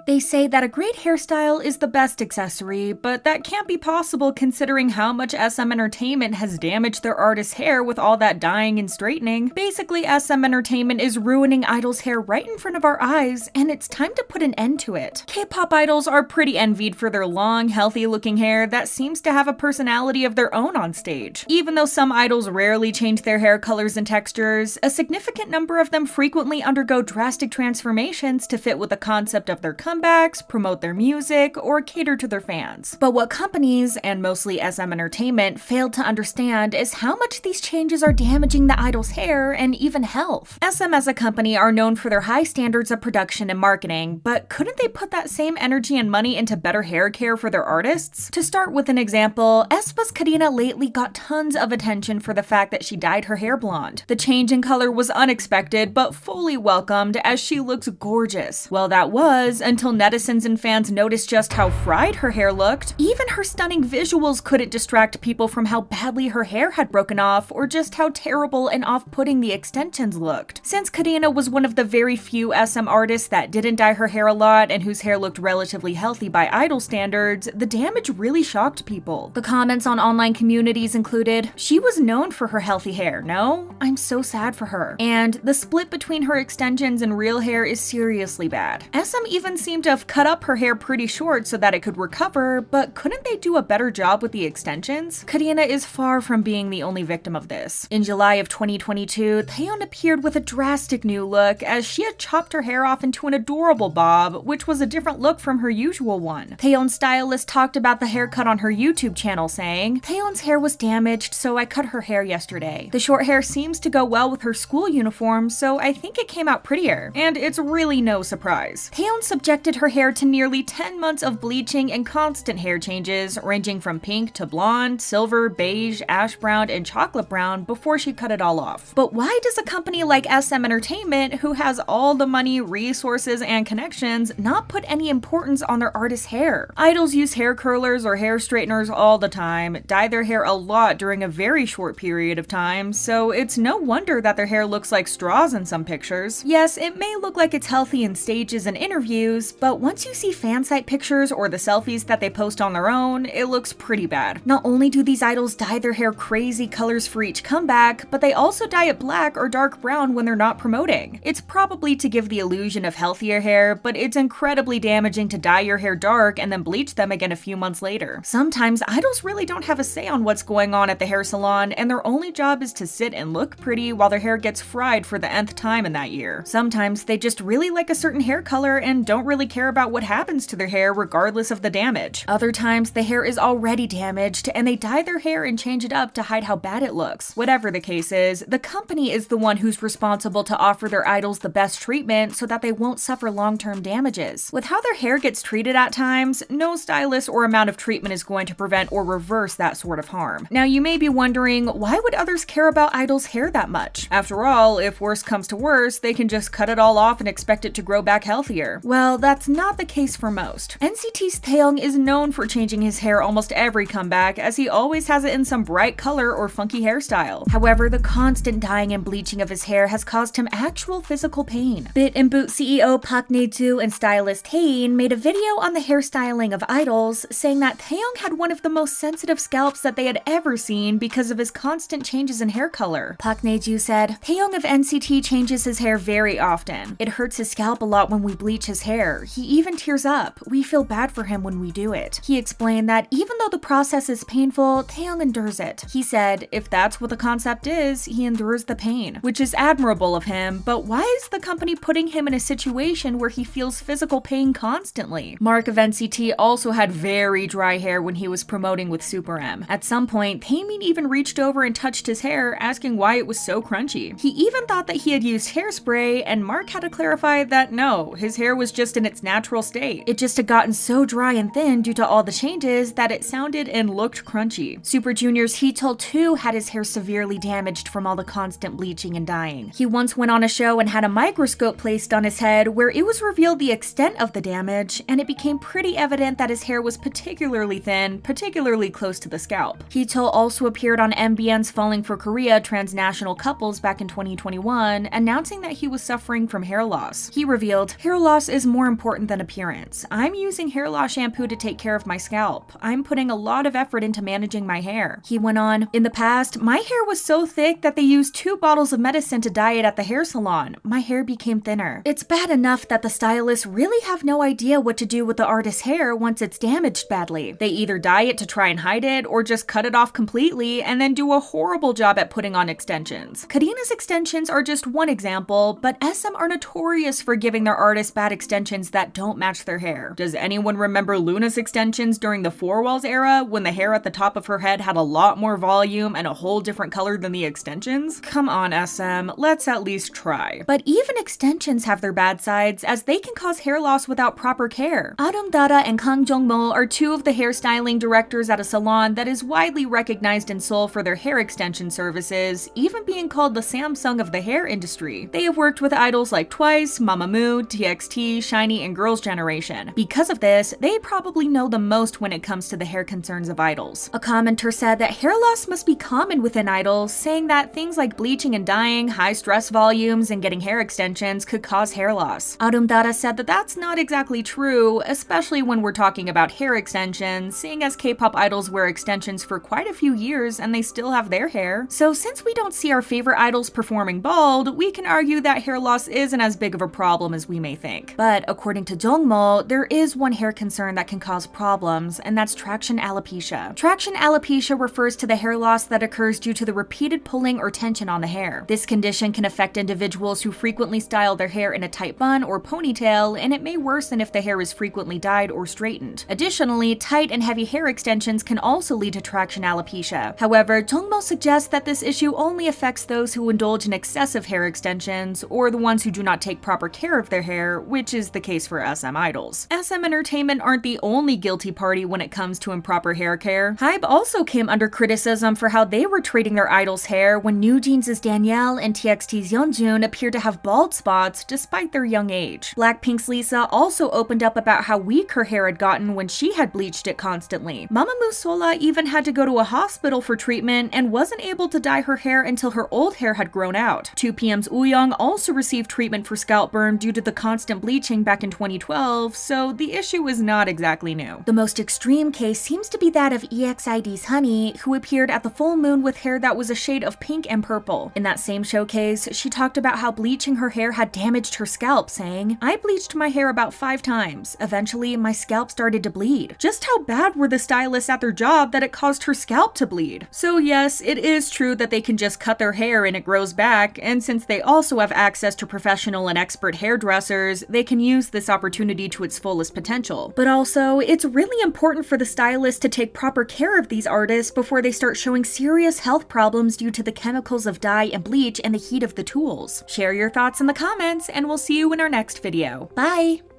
They say that a great hairstyle is the best accessory, but that can't be possible considering how much SM Entertainment has damaged their artists' hair with all that dyeing and straightening. Basically, SM Entertainment is ruining idols' hair right in front of our eyes, and it's time to put an end to it. K-pop idols are pretty envied for their long, healthy-looking hair that seems to have a personality of their own on stage. Even though some idols rarely change their hair colors and textures, a significant number of them frequently undergo drastic transformations to fit with the concept of their comebacks, promote their music, or cater to their fans. But what companies, and mostly SM Entertainment, failed to understand is how much these changes are damaging the idol's hair and even health. SM as a company are known for their high standards of production and marketing, but couldn't they put that same energy and money into better hair care for their artists? To start with an example, aespa's Karina lately got tons of attention for the fact that she dyed her hair blonde. The change in color was unexpected, but fully welcomed as she looks gorgeous. Well, that was until netizens and fans noticed just how fried her hair looked. Even her stunning visuals couldn't distract people from how badly her hair had broken off or just how terrible and off-putting the extensions looked. Since Karina was one of the very few SM artists that didn't dye her hair a lot and whose hair looked relatively healthy by idol standards, the damage really shocked people. The comments on online communities included, "She was known for her healthy hair, no? I'm so sad for her." And the split between her extensions and real hair is seriously bad. SM even seemed to have cut up her hair pretty short so that it could recover, but couldn't they do a better job with the extensions? Karina is far from being the only victim of this. In July of 2022, Taeyeon appeared with a drastic new look as she had chopped her hair off into an adorable bob, which was a different look from her usual one. Taeyeon's stylist talked about the haircut on her YouTube channel, saying, "Taeyeon's hair was damaged, so I cut her hair yesterday. The short hair seems to go well with her school uniform, so I think it came out prettier." And it's really no surprise. Taeyeon subjected her hair to nearly 10 months of bleaching and constant hair changes, ranging from pink to blonde, silver, beige, ash brown, and chocolate brown before she cut it all off. But why does a company like SM Entertainment, who has all the money, resources, and connections, not put any importance on their artists' hair? Idols use hair curlers or hair straighteners all the time, dye their hair a lot during a very short period of time, so it's no wonder that their hair looks like straws in some pictures. Yes, it may look like it's healthy in stages and interviews, but once you see fan site pictures or the selfies that they post on their own, it looks pretty bad. Not only do these idols dye their hair crazy colors for each comeback, but they also dye it black or dark brown when they're not promoting. It's probably to give the illusion of healthier hair, but it's incredibly damaging to dye your hair dark and then bleach them again a few months later. Sometimes idols really don't have a say on what's going on at the hair salon, and their only job is to sit and look pretty while their hair gets fried for the nth time in that year. Sometimes they just really like a certain hair color and don't really care about what happens to their hair regardless of the damage. Other times the hair is already damaged and they dye their hair and change it up to hide how bad it looks. Whatever the case is, the company is the one who's responsible to offer their idols the best treatment so that they won't suffer long-term damages. With how their hair gets treated at times, no stylist or amount of treatment is going to prevent or reverse that sort of harm. Now you may be wondering, why would others care about idols' hair that much? After all, if worse comes to worse, they can just cut it all off and expect it to grow back healthier. Well, that's not the case for most. NCT's Taeyeon is known for changing his hair almost every comeback, as he always has it in some bright color or funky hairstyle. However, the constant dyeing and bleaching of his hair has caused him actual physical pain. Bit and Boot CEO Park Ne-joo and stylist Taeyeon made a video on the hairstyling of idols, saying that Taeyeon had one of the most sensitive scalps that they had ever seen because of his constant changes in hair color. Park Ne-joo said, "Taeyeon of NCT changes his hair very often. It hurts his scalp a lot when we bleach his hair. He even tears up. We feel bad for him when we do it." He explained that even though the process is painful, Taeyeon endures it. He said, if that's what the concept is, he endures the pain, which is admirable of him, but why is the company putting him in a situation where he feels physical pain constantly? Mark of NCT also had very dry hair when he was promoting with Super M. At some point, Taemin even reached over and touched his hair, asking why it was so crunchy. He even thought that he had used hairspray, and Mark had to clarify that no, his hair was just in its natural state. It just had gotten so dry and thin due to all the changes that it sounded and looked crunchy. Super Junior's Heechul too had his hair severely damaged from all the constant bleaching and dyeing. He once went on a show and had a microscope placed on his head where it was revealed the extent of the damage, and it became pretty evident that his hair was particularly thin, particularly close to the scalp. Heechul also appeared on MBN's Falling for Korea Transnational Couples back in 2021, announcing that he was suffering from hair loss. He revealed, "Hair loss is more important than appearance. I'm using hair loss shampoo to take care of my scalp. I'm putting a lot of effort into managing my hair." He went on, "In the past, my hair was so thick that they used 2 bottles of medicine to dye it at the hair salon. My hair became thinner. It's bad enough that the stylists really have no idea what to do with the artist's hair once it's damaged badly. They either dye it to try and hide it, or just cut it off completely and then do a horrible job at putting on extensions." Karina's extensions are just one example, but SM are notorious for giving their artists bad extensions that don't match their hair. Does anyone remember Luna's extensions during the Four Walls era, when the hair at the top of her head had a lot more volume and a whole different color than the extensions? Come on, SM, let's at least try. But even extensions have their bad sides, as they can cause hair loss without proper care. Dara and Kang Jong-mo are 2 of the hairstyling directors at a salon that is widely recognized in Seoul for their hair extension services, even being called the Samsung of the hair industry. They have worked with idols like Twice, Mamamoo, TXT, SHINee, and Girls' Generation. Because of this, they probably know the most when it comes to the hair concerns of idols. A commenter said that hair loss must be common within idols, saying that things like bleaching and dyeing, high stress volumes, and getting hair extensions could cause hair loss. Dara said that that's not exactly true, especially when we're talking about hair extensions, seeing as K-pop idols wear extensions for quite a few years and they still have their hair. So since we don't see our favorite idols performing bald, we can argue that hair loss isn't as big of a problem as we may think. But according to Jongmo, there is one hair concern that can cause problems, and that's traction alopecia. Traction alopecia refers to the hair loss that occurs due to the repeated pulling or tension on the hair. This condition can affect individuals who frequently style their hair in a tight bun or ponytail, and it may worsen if the hair is frequently dyed or straightened. Additionally, tight and heavy hair extensions can also lead to traction alopecia. However, Jongmo suggests that this issue only affects those who indulge in excessive hair extensions, or the ones who do not take proper care of their hair, which is the case for SM idols. SM Entertainment aren't the only guilty party when it comes to improper hair care. HYBE also came under criticism for how they were treating their idols' hair when New Jeans' Danielle and TXT's Yeonjun appeared to have bald spots despite their young age. Blackpink's Lisa also opened up about how weak her hair had gotten when she had bleached it constantly. Mamamoo Sola even had to go to a hospital for treatment and wasn't able to dye her hair until her old hair had grown out. 2PM's Wooyoung also received treatment for scalp burn due to the constant bleaching back in 2012, so the issue is not exactly new. The most extreme case seems to be that of EXID's Honey, who appeared at the full moon with hair that was a shade of pink and purple. In that same showcase, she talked about how bleaching her hair had damaged her scalp, saying, "I bleached my hair about 5 times. Eventually, my scalp started to bleed. Just how bad were the stylists at their job that it caused her scalp to bleed?" So yes, it is true that they can just cut their hair and it grows back, and since they also have access to professional and expert hairdressers, they can use this opportunity to its fullest potential. But also, it's really important for the stylist to take proper care of these artists before they start showing serious health problems due to the chemicals of dye and bleach and the heat of the tools. Share your thoughts in the comments, and we'll see you in our next video. Bye!